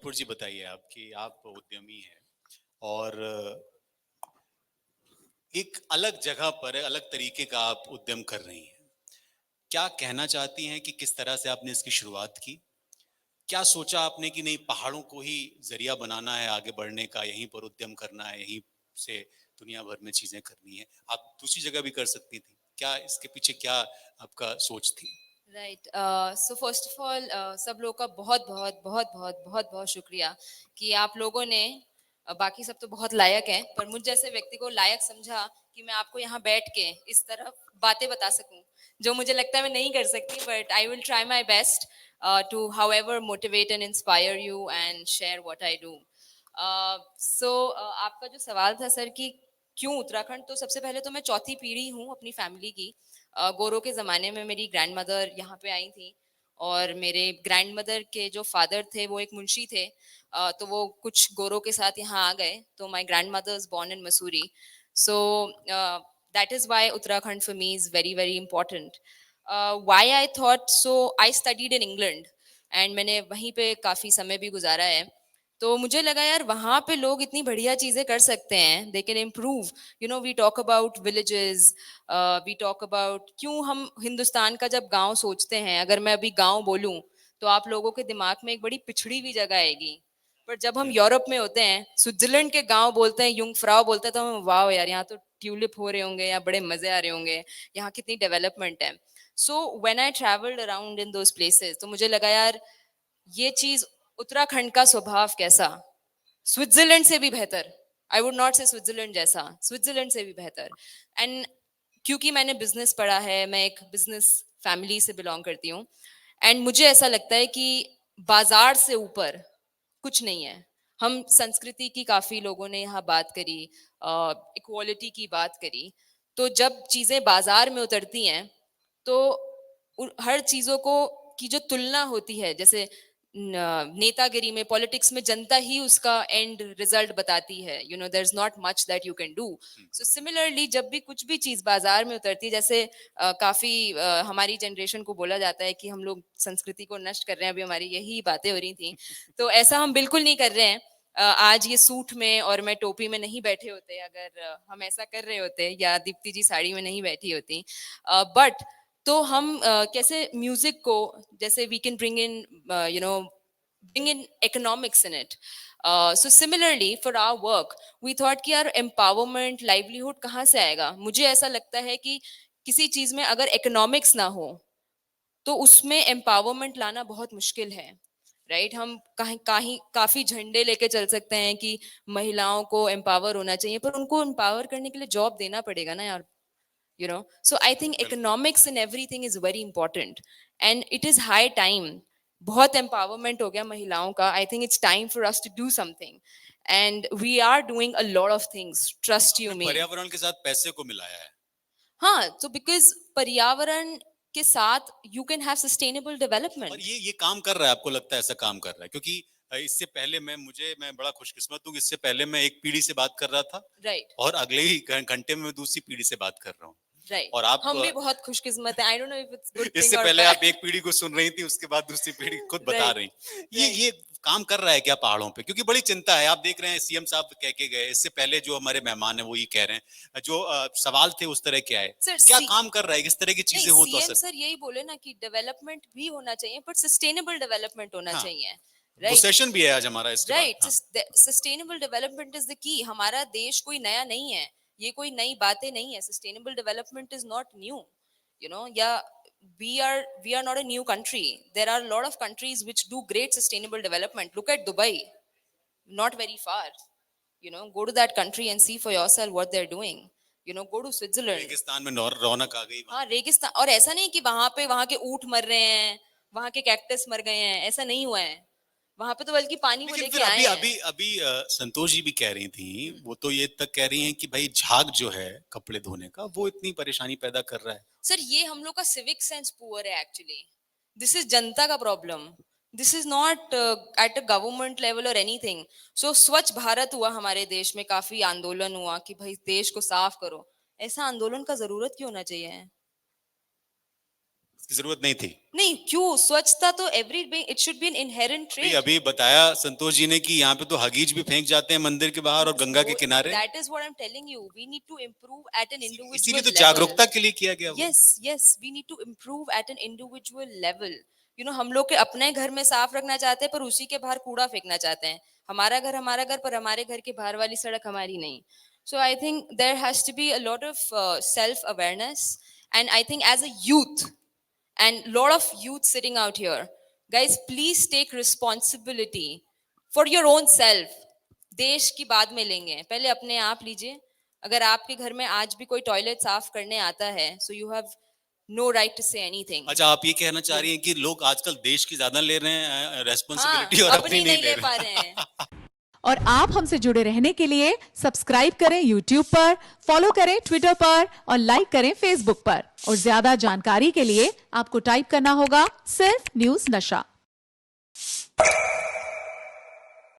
नुपुर जी बताइए आपकी आप उद्यमी हैं और एक अलग जगह पर अलग तरीके का आप उद्यम कर रही हैं। क्या कहना चाहती हैं कि किस तरह से आपने इसकी शुरुआत की? क्या सोचा आपने कि नहीं पहाड़ों को ही जरिया बनाना है आगे बढ़ने का, यहीं पर उद्यम करना है, यहीं से दुनिया भर में चीजें करनी है? आप दूसरी जगह भी कर सकती थी। क्या इसके पीछे क्या आपका सोच थी? Right. So first of all सब लोगों का बहुत बहुत बहुत बहुत बहुत बहुत शुक्रिया कि आप लोगों ने बाकी सब तो बहुत लायक हैं पर मुझ जैसे व्यक्ति को लायक समझा कि मैं आपको यहाँ बैठ के इस तरह बातें बता सकूं जो मुझे लगता है मैं नहीं कर सकती but I will try my best to however motivate and inspire you and share what I do. So आपका जो सवाल था सर कि क्यों उत्तराखंड, तो सबसे पहले तो मैं चौथी पीढ़ी हूँ अपनी फैमिली की। गोरों के ज़माने में मेरी ग्रैंड मदर यहाँ पे आई थी और मेरे ग्रैंड मदर के जो फादर थे वो एक मुंशी थे। तो वो कुछ गोरों के साथ यहाँ आ गए, तो my grandmother is born in Mussoorie. So that is why Uttarakhand for me is very very important. Why I thought so, I studied in England and मैंने वहीं पे काफ़ी समय भी गुजारा है। तो मुझे लगा यार वहाँ पे लोग इतनी बढ़िया चीज़ें कर सकते हैं, they can improve. You know, we talk about villages, we talk about, क्यों हम हिंदुस्तान का जब गांव सोचते हैं, अगर मैं अभी गांव बोलूं तो आप लोगों के दिमाग में एक बड़ी पिछड़ी हुई जगह आएगी। पर जब हम यूरोप में होते हैं, स्विट्जरलैंड के गांव बोलते हैं, युंगफ्राउ बोलते हैं, तो हम वाह यार यहाँ तो ट्यूलिप हो रहे होंगे या बड़े मजे आ रहे होंगे, यहाँ कितनी डेवलपमेंट है। So when I travelled around in those places तो मुझे लगा यार ये चीज, उत्तराखंड का स्वभाव कैसा, स्विट्जरलैंड से भी बेहतर। आई वुड नॉट से स्विट्जरलैंड जैसा, स्विट्जरलैंड से भी बेहतर। एंड क्योंकि मैंने बिजनेस पढ़ा है, मैं एक बिजनेस फैमिली से बिलोंग करती हूँ, एंड मुझे ऐसा लगता है कि बाजार से ऊपर कुछ नहीं है। हम संस्कृति की काफी लोगों ने यहाँ बात करी, इक्वालिटी की बात करी। तो जब चीजें बाजार में उतरती हैं तो हर चीजों को की जो तुलना होती है, जैसे नेतागिरी में, पॉलिटिक्स में जनता ही उसका एंड रिजल्ट बताती है। You know, there is not much that you can do. So similarly जब भी कुछ भी चीज बाजार में उतरती है, जैसे काफी हमारी जनरेशन को बोला जाता है कि हम लोग संस्कृति को नष्ट कर रहे हैं, अभी हमारी यही बातें हो रही थी। तो ऐसा हम बिल्कुल नहीं कर रहे हैं। आज ये सूट में और मैं टोपी में नहीं बैठे होते अगर हम ऐसा कर रहे होते, या दीप्ति जी साड़ी में नहीं बैठी होती। बट तो हम कैसे म्यूजिक को, जैसे we can bring in, you know, bring in economics in it. So similarly for our work we thought कि यार empowerment, livelihood कहाँ से आएगा। मुझे ऐसा लगता है कि किसी चीज में अगर economics ना हो तो उसमें empowerment लाना बहुत मुश्किल है। राइट, हम कहीं कहीं काफी झंडे लेके चल सकते हैं कि महिलाओं को एम्पावर होना चाहिए, पर उनको एम्पावर करने के लिए जॉब देना पड़ेगा ना यार। you know, so I think बिल्कुल। economics in everything is very important and it is high time। बहुत empowerment हो गया महिलाओं का, I think it's time for us to do something and we are doing a lot of things, trust आपने you me। पर्यावरण के साथ पैसे को मिलाया है। हाँ, तो because पर्यावरण के साथ you can have sustainable और development। ये काम कर रहा है, आपको लगता है ऐसा काम कर रहा है? क्योंकि इससे पहले मैं बड़ा खुशकिस्मत हूँ कि इससे पहले मैं एक पीढ़ी से बात कर रहा था राइट, और अगले ही घंटे में मैं दूसरी पीढ़ी से बात कर रहा हूँ। राइट, और आप हम भी बहुत खुशकिस्मत हैं। I don't know if it's good thing इससे or पहले आप bad। एक पीढ़ी को सुन रही थी, उसके बाद दूसरी पीढ़ी खुद बता राइट, रही। राइट। ये काम कर रहा है क्या पहाड़ों पे? क्योंकि बड़ी चिंता है। आप देख रहे हैं सीएम साहब कह के गए, इससे पहले जो हमारे मेहमान हैं वो ये कह रहे हैं, जो सवाल थे उस तरह के आए। सर क्या सी काम कर रहा है? किस तरह की नहीं, चीजें हो तो सीएम असर? सर यही बोले ना कि डेवलपमेंट भी होना चाहिए पर सस्टेनेबल डेवलपमेंट होना हाँ, चाहिए। वो राइट, सेशन भी है आज हमारा इसके बाद। राइट, हाँ, sustainable development is the key. हमारा देश कोई नया नहीं है, ये कोई नई बातें नहीं है। Sustainable development is not new, you know, yeah we are not a new country. There are lot of countries which do great sustainable development. Look at Dubai, not very far, you know, go to that country and see for yourself what they're doing। You know, go to Switzerland। रेगिस्तान में रौनक आ गई वहां। हाँ, रेगिस्तान, और ऐसा नहीं कि वहां पे वहां के ऊंट मर रहे हैं, वहां के कैक्टस मर गए हैं, ऐसा नहीं हुआ है। वहां पे तो बल्कि पानी वो लेकिन लेके फिर आए अभी हैं। अभी अभी संतोष जी भी कह रही थी, वो तो ये तक कह रही हैं कि भाई झाग जो है कपड़े धोने का वो इतनी परेशानी पैदा कर रहा है। सर ये हम लोग का सिविक सेंस पुअर है एक्चुअली। दिस इज जनता का problem. This is not at a government level और एनीथिंग। सो स्वच्छ भारत हुआ हमारे देश में, काफी आंदोलन हुआ कि भाई देश को साफ करो। ऐसा आंदोलन का जरूरत क्यों होना चाहिए? इसकी जरूरत नहीं थी। नहीं, क्यों? स्वच्छता तो every it should be an inherent अभी ट्रेट। अभी बताया संतोष जी ने कि यहाँ पे तो हगीज भी फेंक जाते हैं मंदिर के बाहर और गंगा के किनारे। That is what I'm telling you. We need to improve at an individual इसीलिए तो level. जागरूकता के लिए किया गया वो। Yes, we need to improve at an individual level. You know, हम लोग के अपने घर में साफ रखना चाहते हैं पर उसी के बाहर कूड़ा फेंकना चाहते हैं। हमारा घर पर हमारे घर के बाहर वाली सड़क हमारी नहीं। So I think there has to be a lot of self-awareness, and I think as a youth and lot of youth sitting out here, guys, please take responsibility for your own self. देश की बाद में लेंगे, पहले अपने आप लीजिए। अगर आपके घर में आज भी कोई टॉयलेट साफ करने आता है, so you have no right to say anything. अच्छा, आप ये कहना चाह रही हैं कि लोग आजकल देश की ज्यादा ले रहे हैं रेस्पॉन्सिबिलिटी हाँ, और अपनी नहीं ले पा रहे हैं। और आप हमसे जुड़े रहने के लिए सब्सक्राइब करें YouTube पर, फॉलो करें Twitter पर और लाइक करें Facebook पर। और ज्यादा जानकारी के लिए आपको टाइप करना होगा सिर्फ न्यूज़ नशा।